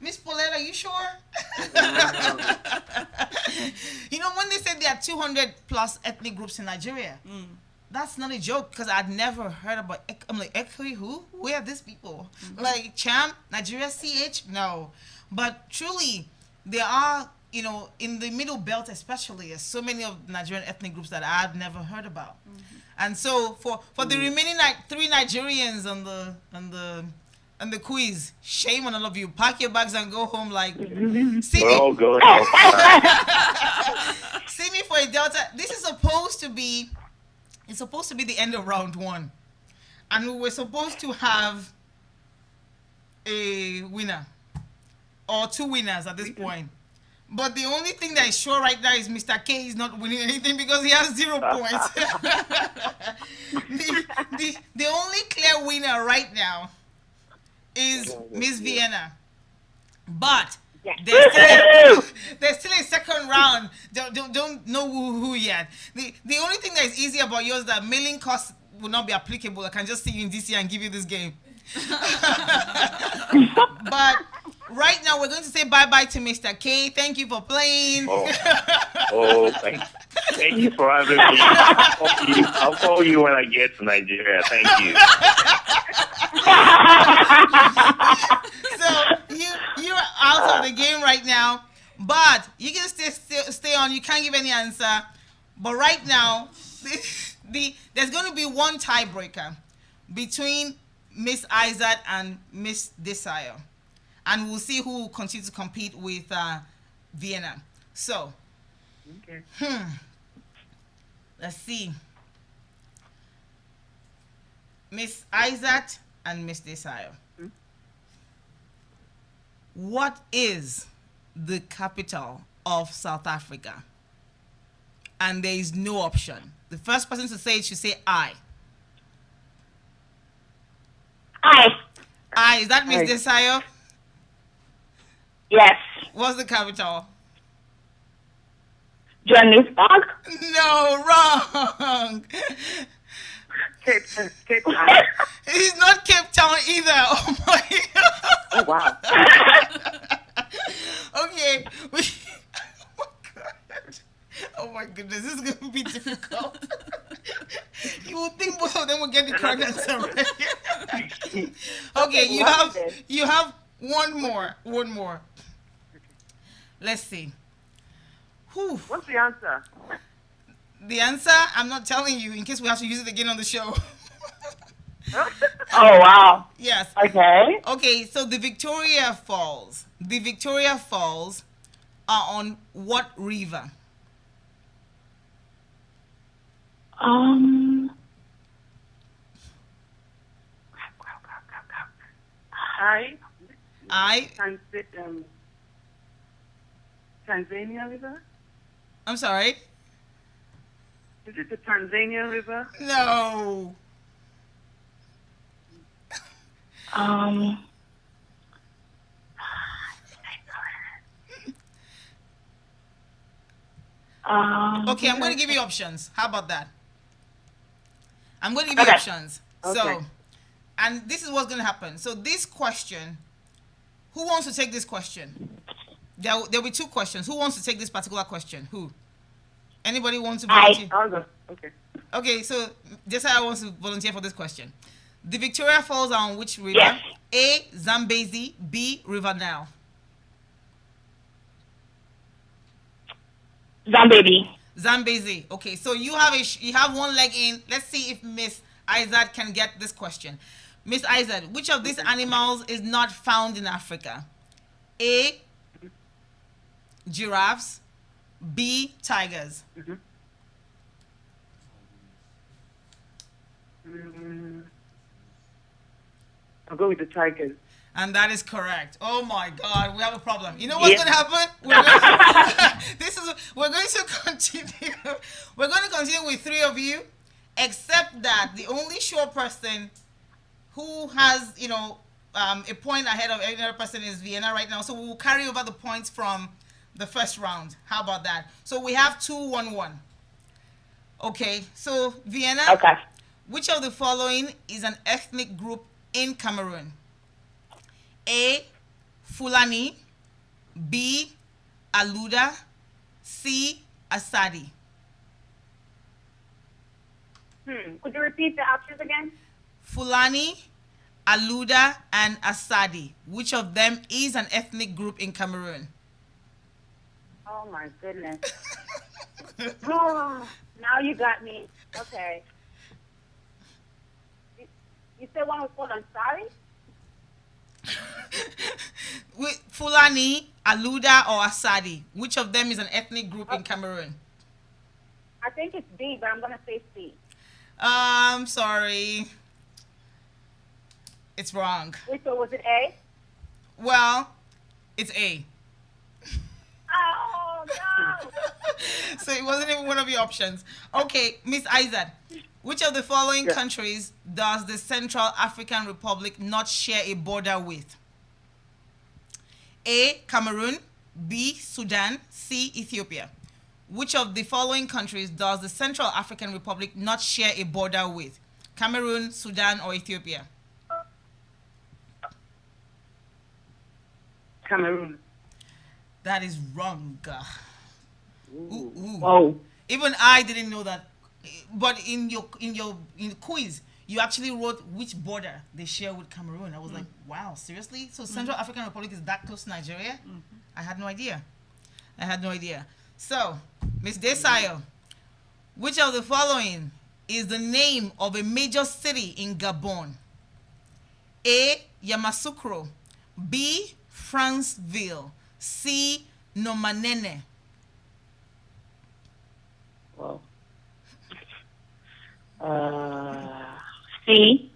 Speaker 2: Miss Paulette, are you sure? You know, when they said there are 200 plus ethnic groups in Nigeria, that's not a joke because I'd never heard about. I'm like, Ekoi, who? Who are these people? Like Cham, Nigeria, CH? No, but truly, there are. You know, in the Middle Belt especially, there's so many of Nigerian ethnic groups that I've never heard about. And so for the remaining three Nigerians on the quiz, shame on all of you. Pack your bags and go home. Like, see me for a Delta. This is supposed to be the end of round one, and we were supposed to have a winner or two winners at this point. But the only thing that is sure right now is Mr. K is not winning anything because he has 0 points. the only clear winner right now is Miss Vienna. But there's still a second round. Don't know who yet. The only thing that is easy about yours is that mailing costs will not be applicable. I can just see you in DC and give you this game. But right now, we're going to say bye-bye to Mr. K. Thank you for playing.
Speaker 9: Thank you for having me. I'll call you when I get to Nigeria. Thank you.
Speaker 2: So, you're out of the game right now, but you can stay on. You can't give any answer. But right now, there's going to be one tiebreaker between Miss Aizat and Miss Desayo. And we'll see who will continue to compete with Vienna. So, let's see. Miss Aizat and Miss Desayo. What is the capital of South Africa? And there is no option. The first person to say it should say I. I. Is that Miss Desayo?
Speaker 8: Yes.
Speaker 2: What's the capital?
Speaker 8: Johannesburg?
Speaker 2: No, wrong.
Speaker 7: Cape Town.
Speaker 2: It's not Cape Town either. Oh my God.
Speaker 7: Oh wow.
Speaker 2: Okay, you
Speaker 6: well
Speaker 2: have
Speaker 6: then.
Speaker 2: you have one more. Let's see. Whew.
Speaker 7: What's the answer?
Speaker 2: The answer, I'm not telling you in case we have to use it again on the show.
Speaker 8: Oh, wow.
Speaker 2: Yes.
Speaker 8: Okay.
Speaker 2: Okay, so the Victoria Falls. The Victoria Falls are on what river?
Speaker 7: I
Speaker 2: I
Speaker 7: Tanzania River?
Speaker 2: I'm sorry.
Speaker 7: Is it the Tanzania River?
Speaker 2: No. Okay, I'm going to give you options. How about that? I'm going to give you
Speaker 8: Okay.
Speaker 2: options. So,
Speaker 7: Okay.
Speaker 2: and this is what's going to happen. So this question, who wants to take this question? There'll be two questions. Who wants to take this particular question? Who? Anybody wants to volunteer?
Speaker 7: I'll go. Okay.
Speaker 2: Okay, so Desayo wants to volunteer for this question. The Victoria Falls are on which river?
Speaker 8: Yes.
Speaker 2: A. Zambezi. B. River Nile.
Speaker 8: Zambezi.
Speaker 2: Zambezi. Okay, so you have one leg in. Let's see if Miss Aizat can get this question. Miss Aizat, which of these animals is not found in Africa? A. Giraffes. B. Tigers.
Speaker 7: I'll go with the Tigers.
Speaker 2: And that is correct. Oh my God, we have a problem. You know what's
Speaker 8: Yeah.
Speaker 2: going to happen? We're going to continue. We're going to continue with three of you, except that the only sure person who has, a point ahead of any other person is Vienna right now. So we will carry over the points from the first round. How about that? So we have 2-1-1. Okay, so Vienna.
Speaker 8: Okay.
Speaker 2: Which of the following is an ethnic group in Cameroon? A. Fulani. B. Aluda. C. Asadi.
Speaker 6: Could you repeat the options again?
Speaker 2: Fulani, Aluda, and Asadi. Which of them is an ethnic group in Cameroon?
Speaker 6: Oh my goodness. Oh, now you got me. Okay. You said one was called Ansari?
Speaker 2: Fulani, Aluda, or Asadi. Which of them is an ethnic group in Cameroon?
Speaker 6: I think it's B, but I'm going to say C.
Speaker 2: I'm sorry. It's wrong.
Speaker 6: Wait, so was it A?
Speaker 2: Well, it's A.
Speaker 6: Oh, no.
Speaker 2: So it wasn't even one of your options. Okay, Miss Aizat, which of the following countries does the Central African Republic not share a border with? A. Cameroon. B. Sudan. C. Ethiopia. Which of the following countries does the Central African Republic not share a border with? Cameroon, Sudan, or Ethiopia?
Speaker 7: Cameroon.
Speaker 2: That is wrong. Ooh.
Speaker 8: Whoa.
Speaker 2: Even I didn't know that. But in the quiz, you actually wrote which border they share with Cameroon. I was like, wow, seriously? So Central African Republic is that close to Nigeria? I had no idea. So, Miss Desayo, which of the following is the name of a major city in Gabon? A. Yamoussoukro. B. Franceville. C. Nomanene.
Speaker 8: Whoa. C.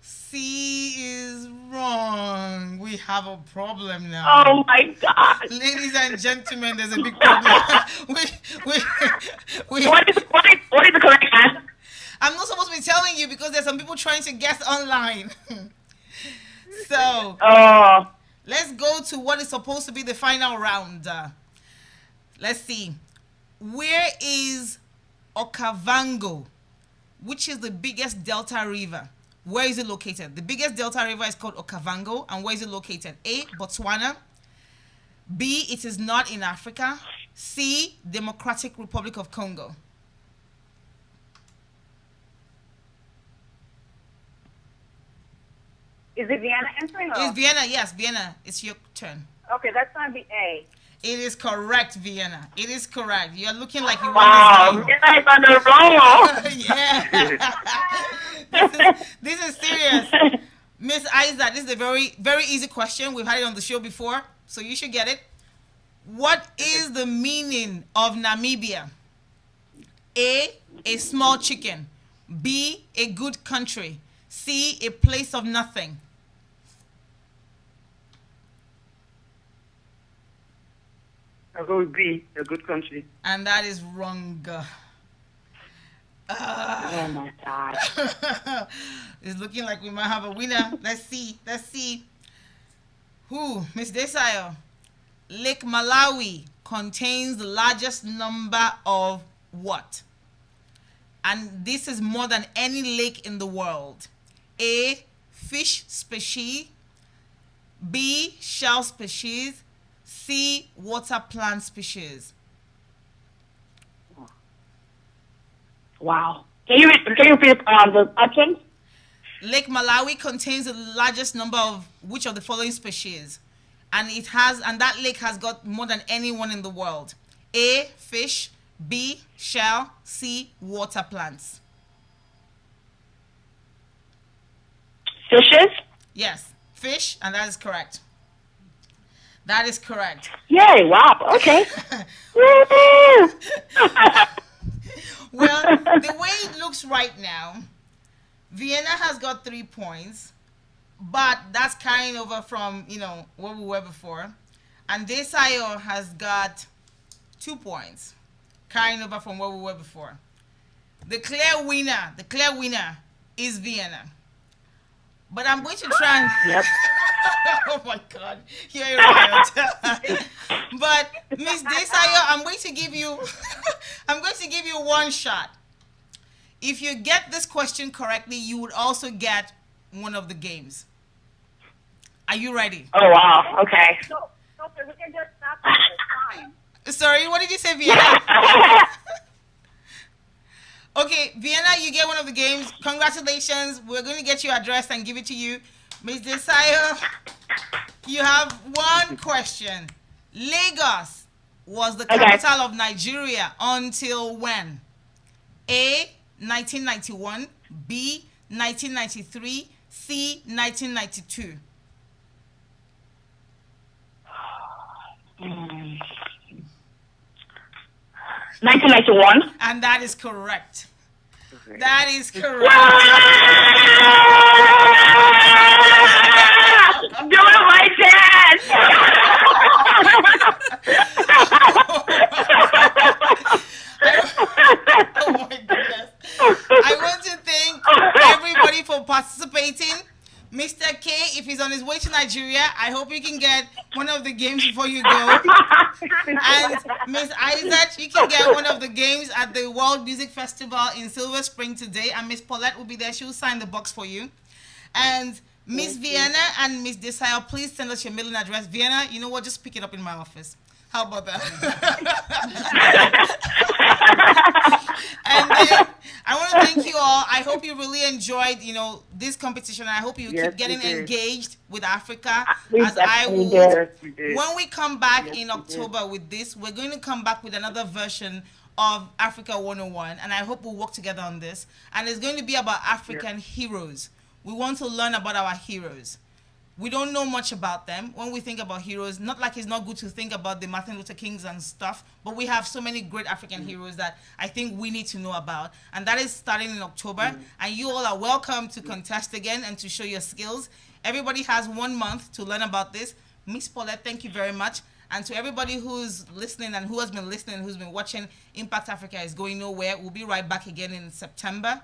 Speaker 2: C is wrong. We have a problem now.
Speaker 8: Oh my God.
Speaker 2: Ladies and gentlemen, there's a big problem.
Speaker 8: What is the correct answer?
Speaker 2: I'm not supposed to be telling you because there's some people trying to guess online. So,
Speaker 8: Oh.
Speaker 2: let's go to what is supposed to be the final round. Let's see. Where is Okavango, which is the biggest delta river? Where is it located? The biggest delta river is called Okavango. And where is it located? A. Botswana. B. It is not in Africa. C. Democratic Republic of Congo.
Speaker 6: Is it Vienna answering? Or?
Speaker 2: It's Vienna, yes, Vienna. It's your turn.
Speaker 6: Okay, that's going to be A.
Speaker 2: It is correct, Vienna. It is correct. You're looking like you
Speaker 8: Wow,
Speaker 2: won
Speaker 8: Vienna is on the roll.
Speaker 2: yeah. This is serious. Miss Aizat, this is a very, very easy question. We've had it on the show before, so you should get it. What is the meaning of Namibia? A small chicken. B, a good country. C, a place of nothing.
Speaker 7: I'll go with B, a good country.
Speaker 2: And that is wrong.
Speaker 8: Oh my God.
Speaker 2: It's looking like we might have a winner. Let's see. Miss Desayo. Lake Malawi contains the largest number of what? And this is more than any lake in the world. A, fish species. B, shell species. C, water plant species.
Speaker 8: Wow. Can you repeat the options?
Speaker 2: Lake Malawi contains the largest number of which of the following species? And that lake has got more than anyone in the world. A, fish. B, shell. C, water plants.
Speaker 8: Fishes?
Speaker 2: Yes, fish, and that is correct. That is correct.
Speaker 8: Yay, wow, okay.
Speaker 2: Well, the way it looks right now, Vienna has got 3 points, but that's carrying over from, where we were before. And Desayo has got 2 points, carrying over from where we were before. The clear winner is Vienna. But I'm going to try and...
Speaker 8: Yep.
Speaker 2: Oh my God, you're right. But Miss Desayo, I'm going to give you one shot. If you get this question correctly, you would also get one of the games. Are you ready?
Speaker 8: Oh wow, okay.
Speaker 6: No, we can just stop at the time.
Speaker 2: Sorry, what did you say, Vienna? Okay, Vienna, you get one of the games. Congratulations. We're going to get your address and give it to you. Ms. Desayo, you have one question. Lagos was the capital of Nigeria until when? A, 1991. B, 1993. C, 1992.
Speaker 8: 1991.
Speaker 2: And that is correct. That is correct.
Speaker 8: I'm doing my dance.
Speaker 2: Oh my goodness. I want to thank everybody for participating. Mr. K, if he's on his way to Nigeria, I hope you can get one of the games before you go. And Miss Aizat, you can get one of the games at the World Music Festival in Silver Spring today. And Miss Paulette will be there. She'll sign the box for you. And Miss Vienna and Miss Desayo, please send us your mailing address. Vienna, you know what? Just pick it up in my office. How about that? And then I want to thank you all. I hope you really enjoyed, this competition. I hope you keep getting engaged with Africa, as I will. When we come back in October with this, we're going to come back with another version of Africa 101, and I hope we'll work together on this. And it's going to be about African heroes. We want to learn about our heroes. We don't know much about them. When we think about heroes, not like it's not good to think about the Martin Luther Kings and stuff, but we have so many great African heroes that I think we need to know about. And that is starting in October. And you all are welcome to contest again and to show your skills. Everybody has 1 month to learn about this. Miss Paulette, thank you very much. And to everybody who's listening and who has been listening, who's been watching, Impact Africa is going nowhere. We'll be right back again in September,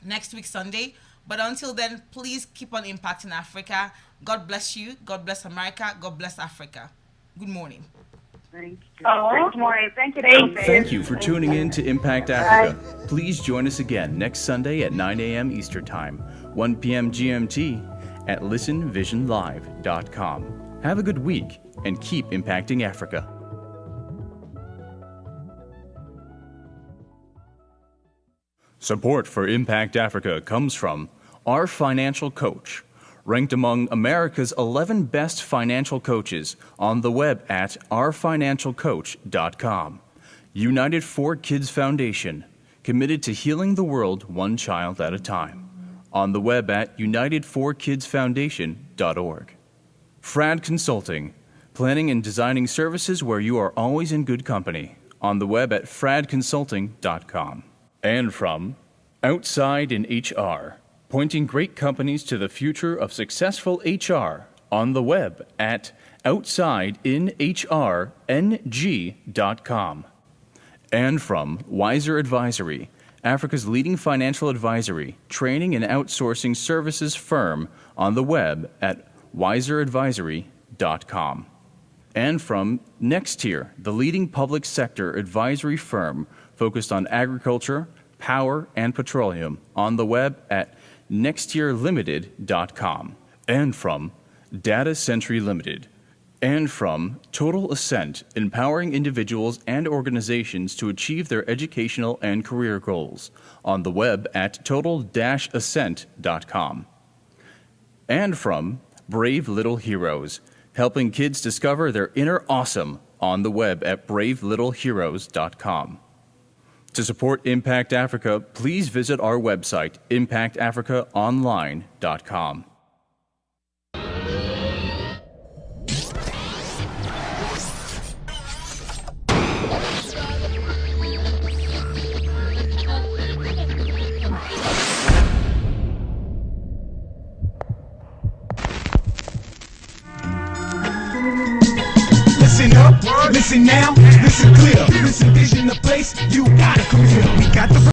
Speaker 2: next week, Sunday. But until then, please keep on impacting Africa. God bless you. God bless America. God bless Africa. Good morning.
Speaker 6: Thank you. Good morning. Thank you.
Speaker 1: Thank you for tuning in to Impact Africa. Please join us again next Sunday at 9 a.m. Eastern Time, 1 p.m. GMT at listenvisionlive.com. Have a good week and keep impacting Africa. Support for Impact Africa comes from our financial coach, ranked among America's 11 best financial coaches on the web at ourfinancialcoach.com. United for Kids Foundation, committed to healing the world one child at a time. On the web at unitedforkidsfoundation.org. Frad Consulting, planning and designing services where you are always in good company. On the web at fradconsulting.com. And from Outside in HR, pointing great companies to the future of successful HR. On the web at outsideinhrng.com. And from Wiser Advisory, Africa's leading financial advisory, training and outsourcing services firm. On the web at wiseradvisory.com. And from Nextier, the leading public sector advisory firm focused on agriculture, power, and petroleum. On the web at nextierlimited.com. And from Data Century Limited. And from Total Ascent, empowering individuals and organizations to achieve their educational and career goals. On the web at total-ascent.com. And from Brave Little Heroes, helping kids discover their inner awesome. On the web at bravelittleheroes.com. To support Impact Africa, please visit our website, impactafricaonline.com.
Speaker 10: Listen up, listen now, listen clear, listen vision the place, you gotta come here. We got the